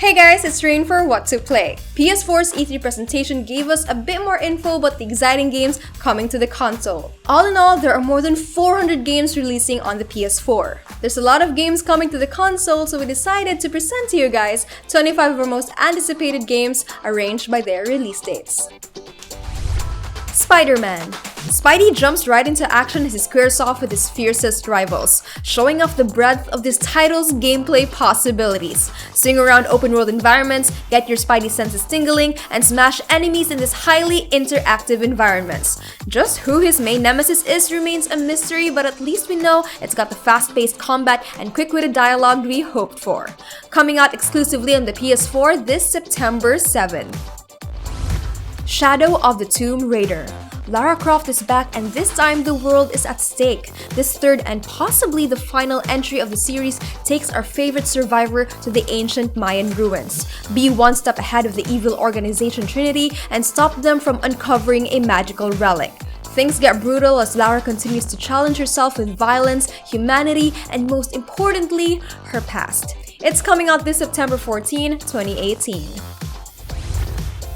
Hey guys, it's Rain for What to Play. PS4's E3 presentation gave us a bit more info about the exciting games coming to the console. All in all, there are more than 400 games releasing on the PS4. There's a lot of games coming to the console, so we decided to present to you guys 25 of our most anticipated games arranged by their release dates. Spider-Man. Spidey jumps right into action as he squares off with his fiercest rivals, showing off the breadth of this title's gameplay possibilities. Swing around open-world environments, get your Spidey senses tingling, and smash enemies in this highly interactive environments. Just who his main nemesis is remains a mystery, but at least we know it's got the fast-paced combat and quick-witted dialogue we hoped for. Coming out exclusively on the PS4 this September 7th. Shadow of the Tomb Raider. Lara Croft is back, and this time the world is at stake. This third and possibly the final entry of the series takes our favorite survivor to the ancient Mayan ruins. Be one step ahead of the evil organization Trinity and stop them from uncovering a magical relic. Things get brutal as Lara continues to challenge herself with violence, humanity, and most importantly, her past. It's coming out this September 14, 2018.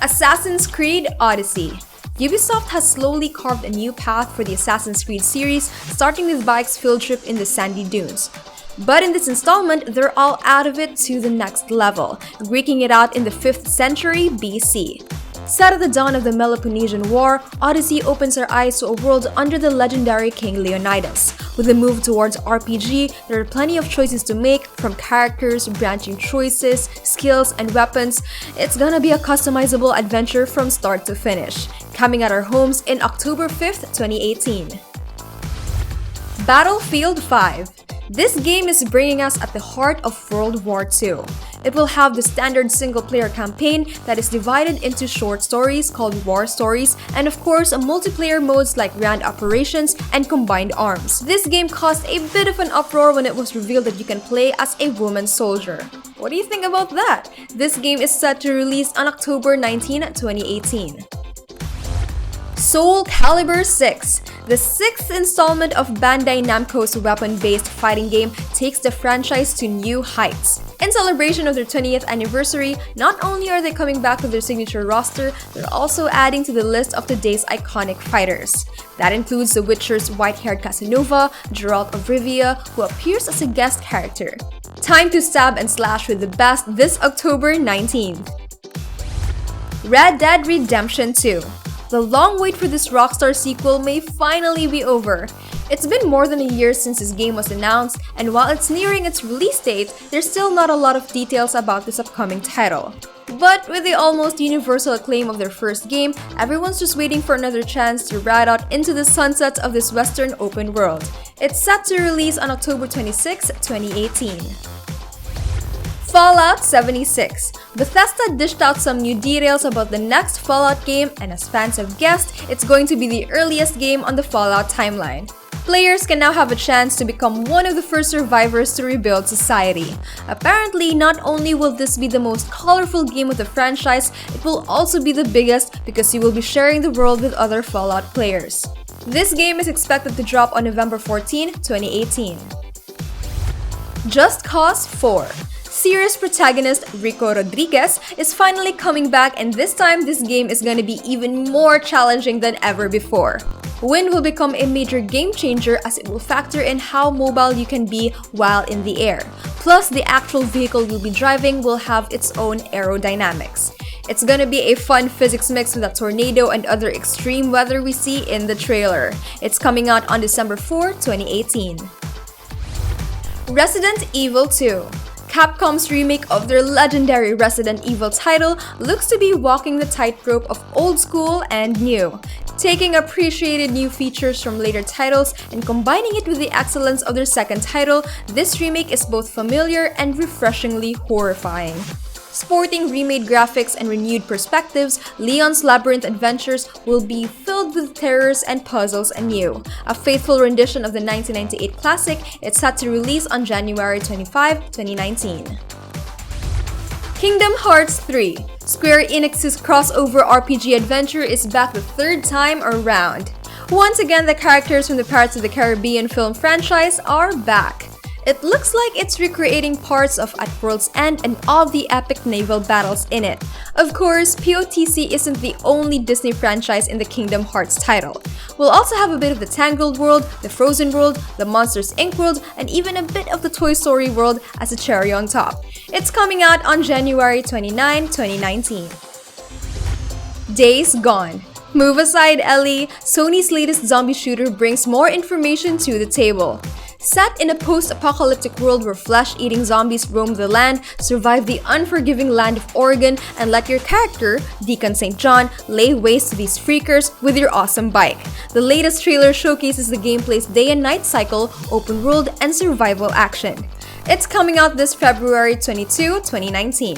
Assassin's Creed Odyssey. Ubisoft has slowly carved a new path for the Assassin's Creed series, starting with Bike's field trip in the sandy dunes. But in this installment, they're all out of it to the next level, breaking it out in the 5th century BC. Set at the dawn of the Peloponnesian War, Odyssey opens our eyes to a world under the legendary King Leonidas. With a move towards RPG, there are plenty of choices to make, from characters, branching choices, skills, and weapons. It's gonna be a customizable adventure from start to finish. Coming at our homes in October 5th, 2018. Battlefield 5. This game is bringing us at the heart of World War II. It will have the standard single-player campaign that is divided into short stories called War Stories, and of course multiplayer modes like Grand Operations and Combined Arms. This game caused a bit of an uproar when it was revealed that you can play as a woman soldier. What do you think about that? This game is set to release on October 19, 2018. Soulcalibur VI. The 6th installment of Bandai Namco's weapon-based fighting game takes the franchise to new heights. In celebration of their 20th anniversary, not only are they coming back with their signature roster, they're also adding to the list of today's iconic fighters. That includes The Witcher's white-haired Casanova, Geralt of Rivia, who appears as a guest character. Time to stab and slash with the best this October 19th. Red Dead Redemption 2. The long wait for this Rockstar sequel may finally be over. It's been more than a year since this game was announced, and while it's nearing its release date, there's still not a lot of details about this upcoming title. But with the almost universal acclaim of their first game, everyone's just waiting for another chance to ride out into the sunsets of this western open world. It's set to release on October 26, 2018. Fallout 76. Bethesda dished out some new details about the next Fallout game, and as fans have guessed, it's going to be the earliest game on the Fallout timeline. Players can now have a chance to become one of the first survivors to rebuild society. Apparently, not only will this be the most colorful game of the franchise, it will also be the biggest because you will be sharing the world with other Fallout players. This game is expected to drop on November 14, 2018. Just Cause 4. Series protagonist Rico Rodriguez is finally coming back, and this time this game is going to be even more challenging than ever before. Wind will become a major game changer as it will factor in how mobile you can be while in the air. Plus, the actual vehicle you'll be driving will have its own aerodynamics. It's gonna be a fun physics mix with that tornado and other extreme weather we see in the trailer. It's coming out on December 4, 2018. Resident Evil 2. Capcom's remake of their legendary Resident Evil title looks to be walking the tightrope of old school and new, taking appreciated new features from later titles and combining it with the excellence of their second title. This remake is both familiar and refreshingly horrifying. Sporting remade graphics and renewed perspectives, Leon's Labyrinth adventures will be filled with terrors and puzzles anew. A faithful rendition of the 1998 classic, it's set to release on January 25, 2019. Kingdom Hearts 3. Square Enix's crossover RPG adventure is back the 3rd time around. Once again, the characters from the Pirates of the Caribbean film franchise are back. It looks like it's recreating parts of At World's End and all the epic naval battles in it. Of course, POTC isn't the only Disney franchise in the Kingdom Hearts title. We'll also have a bit of the Tangled world, the Frozen world, the Monsters Inc. world, and even a bit of the Toy Story world as a cherry on top. It's coming out on January 29, 2019. Days Gone. Move aside, Ellie. Sony's latest zombie shooter brings more information to the table. Set in a post-apocalyptic world where flesh-eating zombies roam the land, survive the unforgiving land of Oregon, and let your character, Deacon St. John, lay waste to these freakers with your awesome bike. The latest trailer showcases the gameplay's day and night cycle, open world, and survival action. It's coming out this February 22, 2019.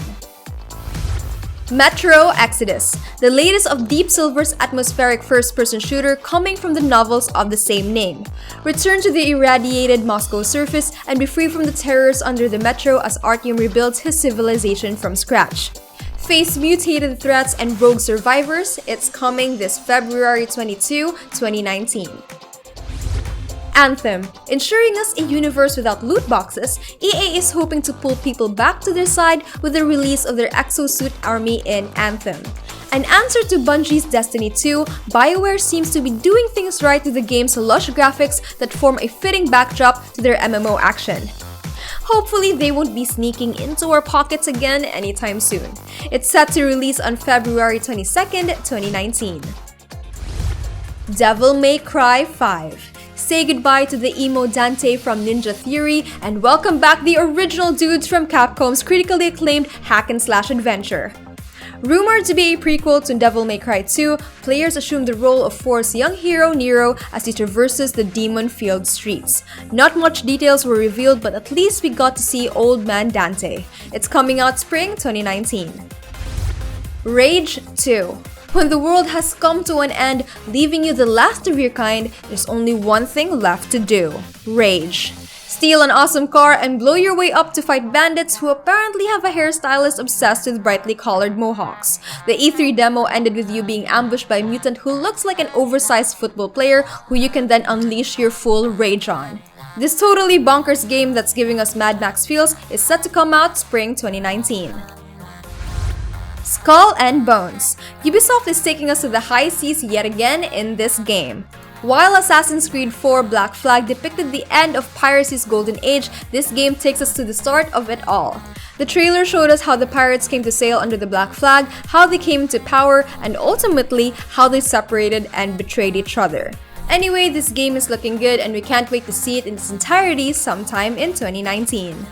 Metro Exodus, the latest of Deep Silver's atmospheric first-person shooter coming from the novels of the same name. Return to the irradiated Moscow surface and be free from the terrors under the metro as Artyom rebuilds his civilization from scratch. Face mutated threats and rogue survivors. It's coming this February 22, 2019. Anthem. Ensuring us a universe without loot boxes, EA is hoping to pull people back to their side with the release of their exosuit army in Anthem. An answer to Bungie's Destiny 2, BioWare seems to be doing things right with the game's lush graphics that form a fitting backdrop to their MMO action. Hopefully they won't be sneaking into our pockets again anytime soon. It's set to release on February 22nd, 2019. Devil May Cry 5. Say goodbye to the emo Dante from Ninja Theory and welcome back the original dudes from Capcom's critically acclaimed hack-and-slash adventure. Rumored to be a prequel to Devil May Cry 2, players assume the role of 4's young hero Nero as he traverses the demon-filled streets. Not much details were revealed, but at least we got to see old man Dante. It's coming out spring 2019. Rage 2. When the world has come to an end, leaving you the last of your kind, there's only one thing left to do: rage. Steal an awesome car and blow your way up to fight bandits who apparently have a hairstylist obsessed with brightly colored mohawks. The E3 demo ended with you being ambushed by a mutant who looks like an oversized football player who you can then unleash your full rage on. This totally bonkers game that's giving us Mad Max feels is set to come out spring 2019. Skull and Bones. Ubisoft is taking us to the high seas yet again in this game. While Assassin's Creed 4 Black Flag depicted the end of piracy's golden age, this game takes us to the start of it all. The trailer showed us how the pirates came to sail under the Black Flag, how they came to power, and ultimately how they separated and betrayed each other. Anyway, this game is looking good and we can't wait to see it in its entirety sometime in 2019.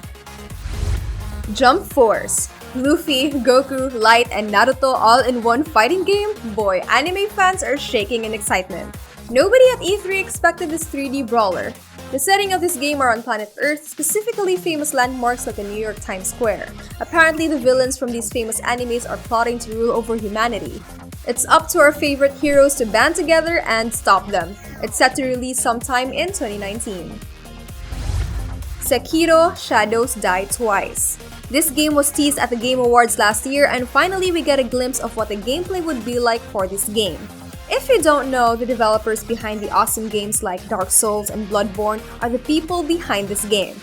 Jump Force. Luffy, Goku, Light, and Naruto all in one fighting game? Boy, anime fans are shaking in excitement. Nobody at E3 expected this 3D brawler. The setting of this game are on planet Earth, specifically famous landmarks like the New York Times Square. Apparently, the villains from these famous animes are plotting to rule over humanity. It's up to our favorite heroes to band together and stop them. It's set to release sometime in 2019. Sekiro: Shadows Die Twice. This game was teased at the Game Awards last year and finally we get a glimpse of what the gameplay would be like for this game. If you don't know, the developers behind the awesome games like Dark Souls and Bloodborne are the people behind this game.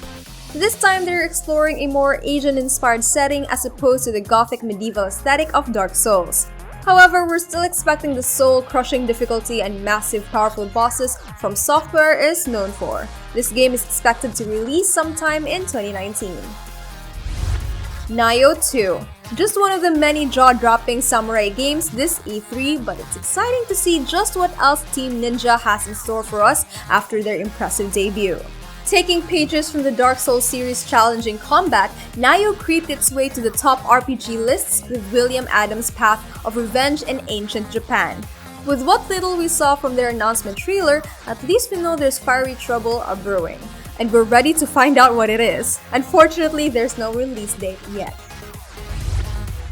This time they're exploring a more Asian-inspired setting as opposed to the gothic medieval aesthetic of Dark Souls. However, we're still expecting the soul-crushing difficulty and massive powerful bosses From Software is known for. This game is expected to release sometime in 2019. Nioh 2. Just one of the many jaw-dropping samurai games this E3, but it's exciting to see just what else Team Ninja has in store for us after their impressive debut. Taking pages from the Dark Souls series' challenging combat, Nioh creeped its way to the top RPG lists with William Adams' Path of Revenge in ancient Japan. With what little we saw from their announcement trailer, at least we know there's fiery trouble brewing. And we're ready to find out what it is. Unfortunately, there's no release date yet.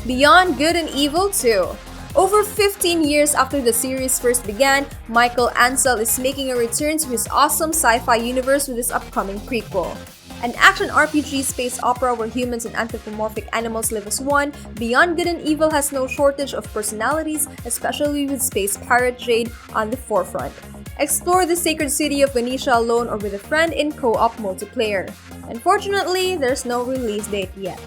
Beyond Good and Evil 2. Over 15 years after the series first began, Michael Ansel is making a return to his awesome sci-fi universe with his upcoming prequel. An action RPG space opera where humans and anthropomorphic animals live as one, Beyond Good and Evil has no shortage of personalities, especially with space pirate Jade on the forefront. Explore the sacred city of Venetia alone or with a friend in co-op multiplayer. Unfortunately, there's no release date yet.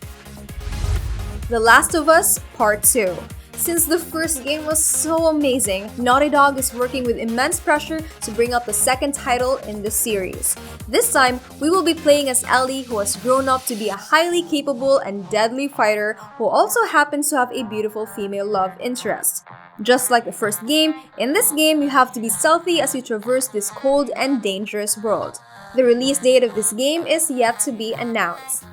The Last of Us Part 2. Since the first game was so amazing, Naughty Dog is working with immense pressure to bring out the second title in the series. This time, we will be playing as Ellie, who has grown up to be a highly capable and deadly fighter who also happens to have a beautiful female love interest. Just like the first game, in this game you have to be stealthy as you traverse this cold and dangerous world. The release date of this game is yet to be announced.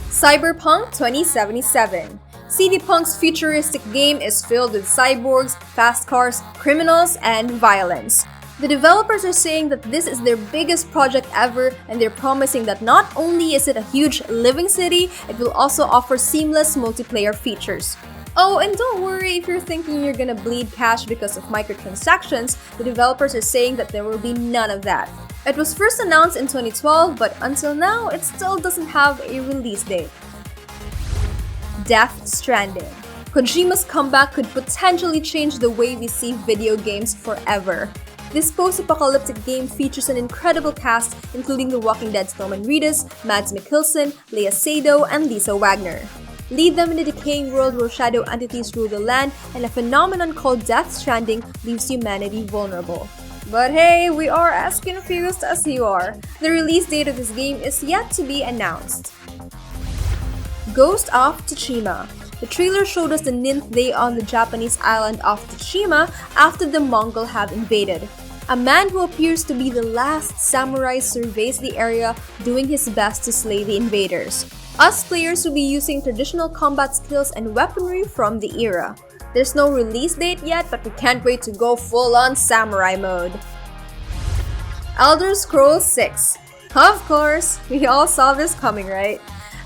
Cyberpunk 2077. CD Punk's futuristic game is filled with cyborgs, fast cars, criminals, and violence. The developers are saying that this is their biggest project ever, and they're promising that not only is it a huge living city, it will also offer seamless multiplayer features. Oh, and don't worry if you're thinking you're gonna bleed cash because of microtransactions, the developers are saying that there will be none of that. It was first announced in 2012, but until now, it still doesn't have a release date. Death Stranding. Kojima's comeback could potentially change the way we see video games forever. This post-apocalyptic game features an incredible cast, including The Walking Dead's Norman Reedus, Mads Mikkelsen, Lea Seydoux, and Lisa Wagner. Lead them in a decaying world where shadow entities rule the land, and a phenomenon called Death Stranding leaves humanity vulnerable. But hey, we are as confused as you are. The release date of this game is yet to be announced. Ghost of Tsushima. The trailer showed us the 9th day on the Japanese island of Tsushima after the Mongol have invaded. A man who appears to be the last samurai surveys the area, doing his best to slay the invaders. Us players will be using traditional combat skills and weaponry from the era. There's no release date yet, but we can't wait to go full-on samurai mode. Elder Scrolls VI. Of course, we all saw this coming, right?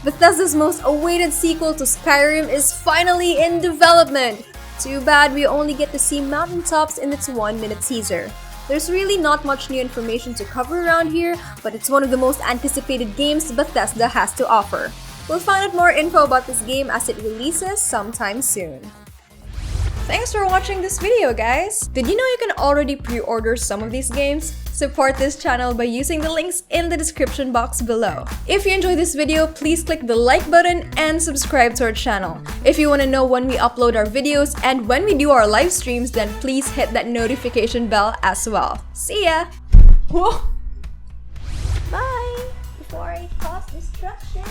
Bethesda's most awaited sequel to Skyrim is finally in development! Too bad we only get to see mountaintops in its 1-minute teaser. There's really not much new information to cover around here, but it's one of the most anticipated games Bethesda has to offer. We'll find out more info about this game as it releases sometime soon. Thanks for watching this video, guys! Did you know you can already pre-order some of these games? Support this channel by using the links in the description box below. If you enjoyed this video, please click the like button and subscribe to our channel. If you want to know when we upload our videos and when we do our live streams, then please hit that notification bell as well. See ya! Whoa! Bye! Before I cause destruction.